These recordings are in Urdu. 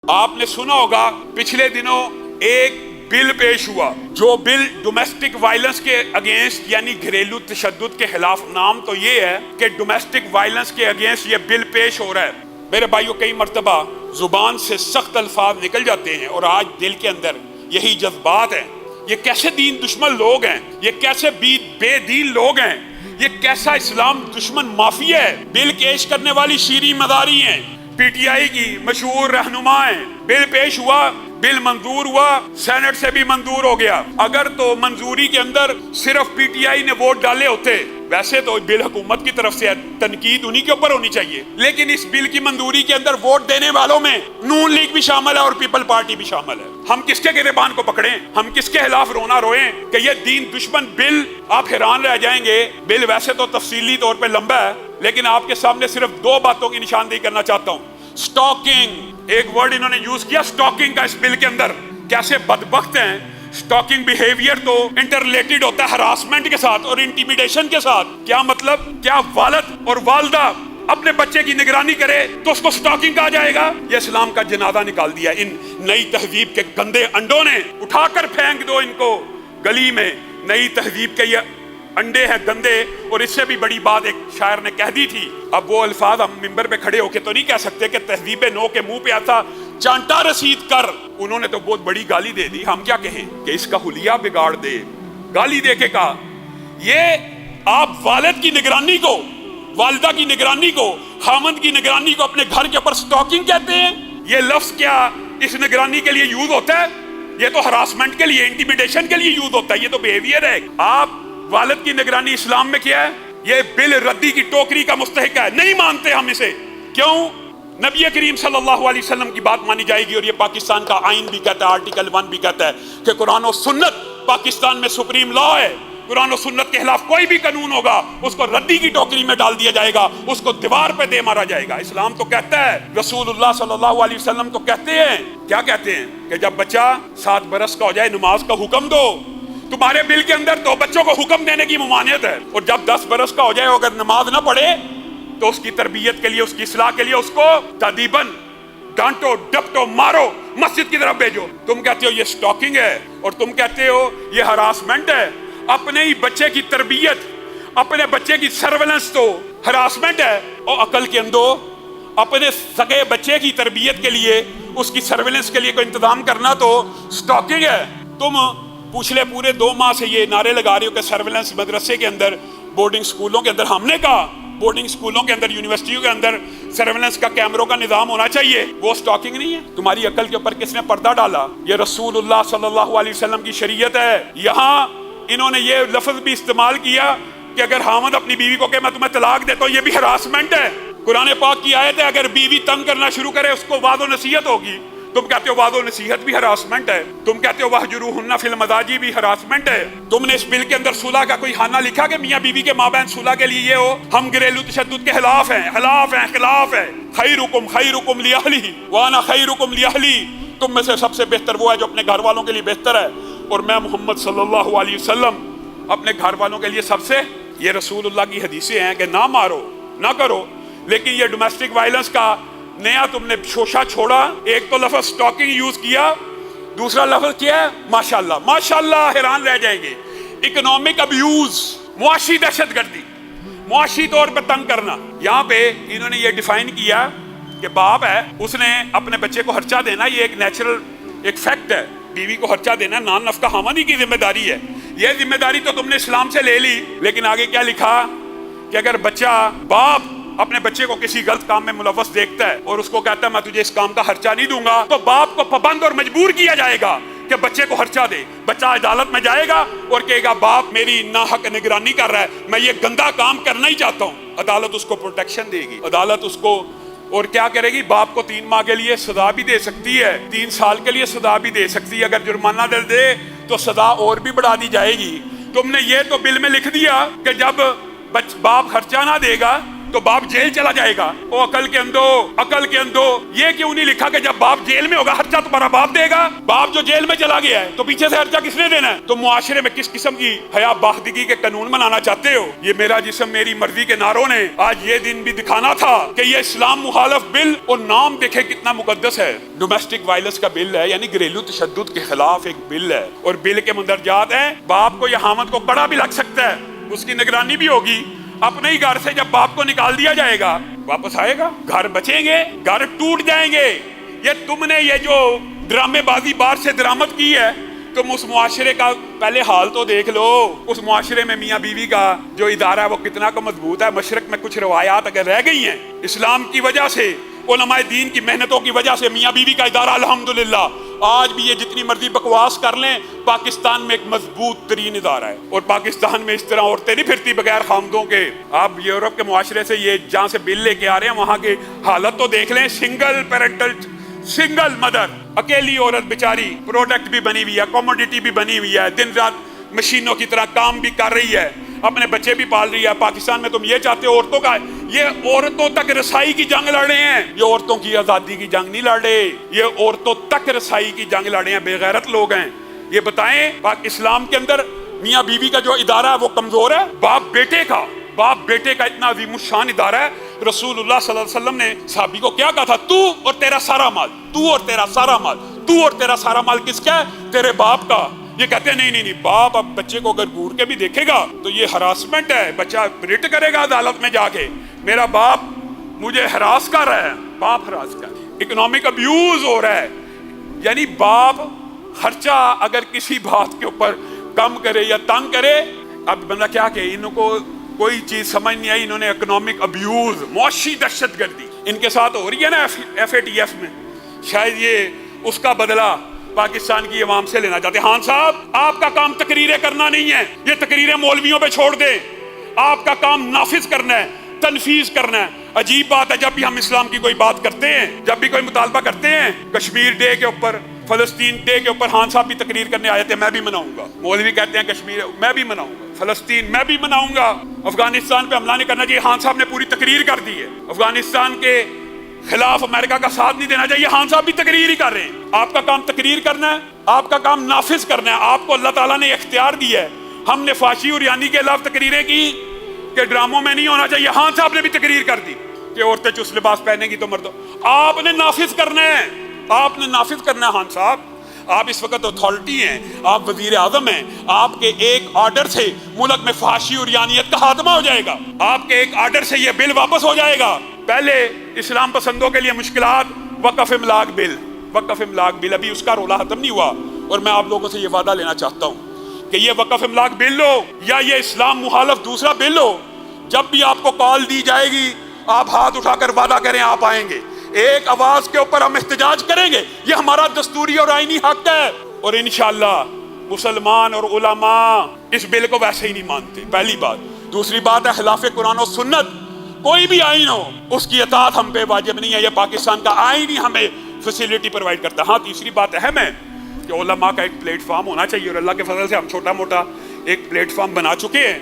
آپ نے سنا ہوگا پچھلے دنوں ایک بل پیش ہوا جو بل ڈومیسٹک وائلنس کے اگینسٹ یعنی گھریلو تشدد کے خلاف، نام تو یہ ہے کہ ڈومیسٹک وائلنس کے اگینسٹ یہ بل پیش ہو رہا ہے۔ میرے بھائیوں، کئی مرتبہ زبان سے سخت الفاظ نکل جاتے ہیں اور آج دل کے اندر یہی جذبات ہیں۔ یہ کیسے دین دشمن لوگ ہیں، یہ کیسے بے دین لوگ ہیں، یہ کیسا اسلام دشمن مافیا ہے۔ بل پیش کرنے والی شیریں مداری ہیں، پی ٹی آئی کی مشہور رہنما ہیں۔ بل پیش ہوا، بل منظور ہوا، سینٹ سے بھی منظور ہو گیا۔ اگر تو منظوری کے اندر صرف پی ٹی آئی نے ووٹ ڈالے ہوتے، ویسے تو بل حکومت کی طرف سے ہے، تنقید انہی کے اوپر ہونی چاہیے، لیکن اس بل کی منظوری کے اندر ووٹ دینے والوں میں نون لیگ بھی شامل ہے اور پیپل پارٹی بھی شامل ہے۔ ہم کس کے گریبان کو پکڑیں، ہم کس کے خلاف رونا روئیں کہ یہ دین دشمن بل؟ آپ حیران رہ جائیں گے۔ بل ویسے تو تفصیلی طور پہ لمبا ہے، لیکن آپ کے سامنے صرف دو باتوں کی نشاندہی کرنا چاہتا ہوں۔ سٹاکنگ، ایک ورڈ انہوں نے یوز کیا سٹاکنگ کا اس بل کے اندر۔ کیسے بدبخت ہیں۔ سٹاکنگ بیہیویئر تو انٹر ریلیٹڈ ہوتا ہے ہراسمنٹ کے ساتھ اور انٹیمیڈیشن کے ساتھ۔ کیا مطلب؟ کیا والد اور والدہ اپنے بچے کی نگرانی کرے تو اس کو سٹاکنگ کہا جائے گا؟ یہ اسلام کا جنازہ نکال دیا ان نئی تہذیب کے گندے انڈوں نے۔ اٹھا کر پھینک دو ان کو گلی میں۔ نئی تہذیب کے یہ انڈے ہیں گندے، اور اس سے بھی بڑی بات ایک شاعر نے کہہ دی تھی۔ اب وہ الفاظ ہم ممبر پہ کھڑے ہو کے تو نہیں کہہ سکتے کہ تہذیب نو کے منہ پہ ایسا چانٹا رسید کر۔ انہوں نے تو بہت بڑی گالی دے دی، ہم کیا کہیں کہ اس کا حلیہ بگاڑ دے۔ گالی دے کے کہا یہ آپ والد کی نگرانی کو، والدہ کی نگرانی کو، خامند کی نگرانی کو اپنے گھر کے اوپر سٹاکنگ کہتے ہیں؟ یہ لفظ کیا اس نگرانی کے لیے یوز ہوتا ہے؟ یہ تو ہراسمنٹ کے لیے، انٹیمیڈیشن کے لیے یوز ہوتا ہے۔ یہ تو بیہیویئر ہے۔ آپ والد کی نگرانی اسلام میں کیا ہے؟ یہ بل ردی کی ٹوکری کا مستحق ہے۔ نہیں مانتے ہم اسے۔ کیوں؟ نبی کریم صلی اللہ علیہ وسلم کی بات مانی جائے گی، اور یہ پاکستان کا آئین بھی کہتا ہے، آرٹیکل 1 بھی کہتا ہے کہ قرآن و سنت پاکستان میں سپریم لا ہے۔ قرآن و سنت کے خلاف کوئی بھی قانون ہوگا اس کو ردی کی ٹوکری میں ڈال دیا جائے گا، اس کو دیوار پہ دے مارا جائے گا۔ اسلام تو کہتا ہے، رسول اللہ صلی اللہ علیہ وسلم تو کہتے ہیں، کیا کہتے ہیں کہ جب بچہ 7 برس کا ہو جائے نماز کا حکم دو۔ تمہارے بل کے اندر تو بچوں کو حکم دینے کی ممانعت ہے، اور جب 10 برس کا ہو جائے اگر نماز نہ پڑھے تو اس کی تربیت کے لیے، اس کی اصلاح کے لیے اس کو تادیباً ڈانٹو، ڈپٹو، مارو، مسجد کی طرف بھیجو۔ تم کہتے ہو یہ سٹاکنگ ہے، اور تم کہتے ہو یہ ہراسمنٹ ہے۔ اپنے ہی بچے کی تربیت، اپنے بچے کی سرویلنس تو ہراسمنٹ ہے، اور عقل کے اندر اپنے سگے بچے کی تربیت کے لیے، اس کی سرویلنس کے لیے کوئی انتظام کرنا تو سٹاکنگ ہے۔ تم پچھلے پورے 2 ماہ سے یہ نعرے لگا رہے ہو کہ سرویلنس مدرسے کے اندر، بورڈنگ سکولوں کے اندر۔ ہم نے کہا بورڈنگ سکولوں کے اندر، یونیورسٹیوں کے اندر سرویلنس کا کیمروں کا نظام ہونا چاہیے۔ وہ سٹاکنگ نہیں ہے؟ تمہاری عقل کے اوپر کس نے پردہ ڈالا؟ یہ رسول اللہ صلی اللہ علیہ وسلم کی شریعت ہے۔ یہاں انہوں نے یہ لفظ بھی استعمال کیا کہ اگر خاوند اپنی بیوی کو کہ میں تمہیں طلاق دیتا ہوں، یہ بھی ہراسمنٹ ہے۔ قرآن پاک کی آیت ہے اگر بیوی تنگ کرنا شروع کرے اس کو وعظ و نصیحت ہوگی۔ تم کہتے ہو وعظ و نصیحت بھی ہراسمنٹ ہے۔ تم کہتے ہو وَاہْجُرُوهُنَّ فِی الْمَضَاجِعِ بھی ہراسمنٹ ہے۔ تم نے اس بل کے اندر صلح کا کوئی خانہ لکھا کہ میاں بیوی کے مابین صلح کے لیے یہ ہو؟ ہم گھریلو تشدد کے خلاف ہیں، خلاف ہے۔ خیرکم خیرکم لأہلہ وأنا خیرکم لأہلی۔ تم میں سے سب سے بہتر وہ ہے جو اپنے گھر والوں کے لیے بہتر ہے، اور میں محمد صلی اللہ علیہ وسلم اپنے گھر والوں کے لیے سب سے۔ یہ رسول اللہ کی حدیثیں ہیں کہ نہ مارو، نہ کرو، لیکن یہ ڈومیسٹک وائلنس کا نیا تم نے شوشہ چھوڑا۔ ایک تو لفظ سٹاکنگ یوز کیا، دوسرا لفظ کیا ہے؟ ماشاءاللہ۔ ماشاءاللہ حیران رہ جائیں گے۔ اکنامک ابیوز، معاشی دہشت گردی، معاشی طور پہ تنگ کرنا۔ یہاں پہ انہوں نے یہ ڈیفائن کیا کہ باپ ہے، اس نے اپنے بچے کو خرچہ دینا، یہ ایک نیچرل ایک فیکٹ ہے۔ بیوی کو خرچہ دینا نان نفقہ خاوند کی ذمہ داری ہے۔ یہ ذمہ داری تو تم نے اسلام سے لے لی، لیکن آگے کیا لکھا کہ اگر بچہ، باپ اپنے بچے کو کسی غلط کام میں ملوث دیکھتا ہے اور اس کو کہتا ہے میں تجھے اس کام کا خرچہ نہیں دوں گا، تو باپ کو پابند اور مجبور کیا جائے گا کہ بچے کو خرچہ دے۔ بچہ عدالت میں جائے گا اور کہے گا باپ میری ناحق نگرانی کر رہا ہے، میں یہ گندا کام کرنا ہی چاہتا ہوں۔ عدالت اس کو پروٹیکشن دے گی، عدالت اس کو، اور کیا کرے گی؟ باپ کو 3 ماہ کے لیے سزا بھی دے سکتی ہے، 3 سال کے لیے سزا بھی دے سکتی ہے۔ اگر جرمانہ دے تو سزا اور بھی بڑھا دی جائے گی۔ تم نے یہ تو بل میں لکھ دیا کہ جب باپ خرچہ نہ دے گا تو باپ جیل چلا جائے گا. او عقل کے اندو، عقل کے اندو، یہ کیوں نہیں لکھا کہ جب باپ جیل میں ہوگا خرچہ تمہارا باپ دے گا؟ باپ جو جیل میں چلا گیا ہے تو پیچھے سے خرچہ کس نے دینا ہے؟ تو معاشرے میں کس قسم کی حیا باختگی کے قانون بنانا چاہتے ہو؟ یہ میرا جسم میری مرضی کے نعروں نے آج یہ دن بھی دکھانا تھا کہ یہ اسلام مخالف بل، اور نام دیکھے کتنا مقدس ہے، ڈومیسٹک وائلنس کا بل ہے، یعنی گھریلو تشدد کے خلاف ایک بل ہے. اور بل کے مندرجات ہیں باپ کو یا حامد کو کڑا بھی لگ سکتا ہے، اس کی نگرانی بھی ہوگی. اپنے ہی گھر سے جب باپ کو نکال دیا جائے گا واپس آئے گا، گھر بچیں گے، گھر ٹوٹ جائیں گے. یہ تم نے یہ جو ڈرامے بازی بار سے درآمد کی ہے، تم اس معاشرے کا پہلے حال تو دیکھ لو. اس معاشرے میں میاں بیوی کا جو ادارہ ہے وہ کتنا کا مضبوط ہے. مشرق میں کچھ روایات اگر رہ گئی ہیں اسلام کی وجہ سے، علماء دین کی محنتوں کی وجہ سے، میاں بیوی کا ادارہ الحمدللہ آج بھی یہ جتنی مرضی بکواس کر لیں پاکستان میں ایک مضبوط ترین ادارہ ہے. اور پاکستان میں اس طرح عورتیں نہیں پھرتی بغیر خامدوں کے. آپ یورپ کے معاشرے سے یہ جہاں سے بل لے کے آ رہے ہیں وہاں کی حالت تو دیکھ لیں. سنگل پیرنٹل، سنگل مدر، اکیلی عورت بیچاری پروڈکٹ بھی بنی ہوئی ہے، کوموڈیٹی بھی بنی ہوئی ہے، دن رات مشینوں کی طرح کام بھی کر رہی ہے، اپنے بچے بھی پال رہی ہے. پاکستان میں تم یہ چاہتے ہو عورتوں کا، یہ عورتوں تک رسائی کی جنگ لڑ رہے ہیں. یہ عورتوں کی آزادی کی جنگ نہیں لڑ رہے، یہ عورتوں تک رسائی کی جنگ لڑ رہے ہیں. بے غیرت لوگ ہیں. یہ بتائیں پاک اسلام کے اندر میاں بیوی کا جو ادارہ ہے وہ کمزور ہے؟ باپ بیٹے کا اتنا عظیم الشان ادارہ ہے. رسول اللہ صلی اللہ علیہ وسلم نے صحابی کو کیا کہا تھا؟ تو اور تیرا سارا مال، تو اور تیرا سارا مال، تو اور تیرا سارا مال کس کا ہے؟ تیرے باپ کا. یہ کہتے ہیں نہیں باپ اب بچے کو اگر گور کے بھی دیکھے گا تو یہ ہراسمنٹ ہے، بچہ ریٹ کرے گا عدالت میں جا کے، میرا باپ مجھے ہراس کر رہا ہے. باپ ہراس کر رہا ہے، اکنامک ابیوز ہو رہا ہے. یعنی باپ خرچہ اگر کسی بات کے اوپر کم کرے یا تنگ کرے، اب بندہ کیا کہ انہوں کو کوئی چیز سمجھ نہیں آئی. انہوں نے اکنامک ابیوز، معاشی دہشت گردی ان کے ساتھ ہو رہی ہے نا FATF میں. شاید یہ اس کا بدلہ پاکستان کی عوام سے لینا چاہتے ہیں. خان صاحب آپ کا کام تقریریں کرنا نہیں ہے، یہ تقریریں مولویوں پہ چھوڑ دیں. آپ کا کام نافذ کرنا ہے، تنفیذ کرنا ہے. عجیب بات ہے جب بھی ہم اسلام کی کوئی بات کرتے ہیں، جب بھی کوئی مطالبہ کرتے ہیں، کشمیر ڈے کے اوپر، فلسطین ڈے کے اوپر خان صاحب بھی تقریر کرنے آئے تھے، میں بھی مناؤں گا. مولوی کہتے ہیں کشمیر میں بھی مناؤں گا، فلسطین میں بھی مناؤں گا. افغانستان پہ حملہ نہیں کرنا چاہیے، خان صاحب نے پوری تقریر کر دی ہے. افغانستان کے خلاف امریکہ کا ساتھ نہیں دینا چاہیے، خان صاحب بھی تقریر ہی کر رہے ہیں. آپ کا کام تقریر کرنا ہے، آپ کا کام نافذ کرنا ہے. آپ کو اللہ تعالیٰ نے اختیار دیا ہے. ہم نے فاشی اور یعنی کے خلاف تقریریں کی کہ ڈراموں میں نہیں ہونا چاہیے. خان صاحب نے بھی تقریر کر دی کہ عورتیں چس لباس پہنیں گی تو مردوں. آپ نے نافذ کرنا ہے، آپ نے نافذ کرنا ہے. خان صاحب آپ اس وقت اتھارٹی ہیں، آپ وزیر اعظم ہیں. آپ کے ایک آرڈر سے ملک میں فحاشی اور یانیت کا خاتمہ ہو جائے گا. آپ کے ایک آرڈر سے یہ بل واپس ہو جائے گا. پہلے اسلام پسندوں کے لیے مشکلات، وقف املاک بل، وقف املاک بل ابھی اس کا رولا ختم نہیں ہوا. اور میں آپ لوگوں سے یہ وعدہ لینا چاہتا ہوں کہ یہ وقف املاک بل ہو یا یہ اسلام مخالف دوسرا بل ہو، جب بھی آپ کو کال دی جائے گی آپ ہاتھ اٹھا کر وعدہ کریں آپ آئیں گے. ایک آواز کے اوپر ہم احتجاج کریں گے، یہ ہمارا دستوری اور آئینی حق ہے. اور انشاءاللہ مسلمان اور علماء اس بل کو ویسے ہی نہیں مانتے، پہلی بات. دوسری بات ہے خلاف قرآن و سنت کوئی بھی آئین ہو اس کی اطاعت ہم پہ واجب نہیں ہے. یہ پاکستان کا آئین ہی ہمیں فیسیلٹی پرووائڈ کرتا ہے. ہاں تیسری بات اہم ہے کہ علماء کا ایک پلیٹ فارم ہونا چاہیے، اور اللہ کے فضل سے ہم چھوٹا موٹا ایک پلیٹ فارم بنا چکے ہیں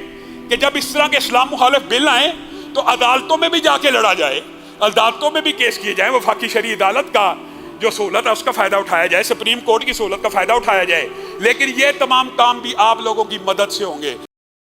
کہ جب اس طرح کے اسلام مخالف بل آئیں تو عدالتوں میں بھی جا کے لڑا جائے، عدالتوں میں بھی کیس کیے جائیں. وفاقی شرعی عدالت کا جو سہولت ہے اس کا فائدہ اٹھایا جائے، سپریم کورٹ کی سہولت کا فائدہ اٹھایا جائے. لیکن یہ تمام کام بھی آپ لوگوں کی مدد سے ہوں گے.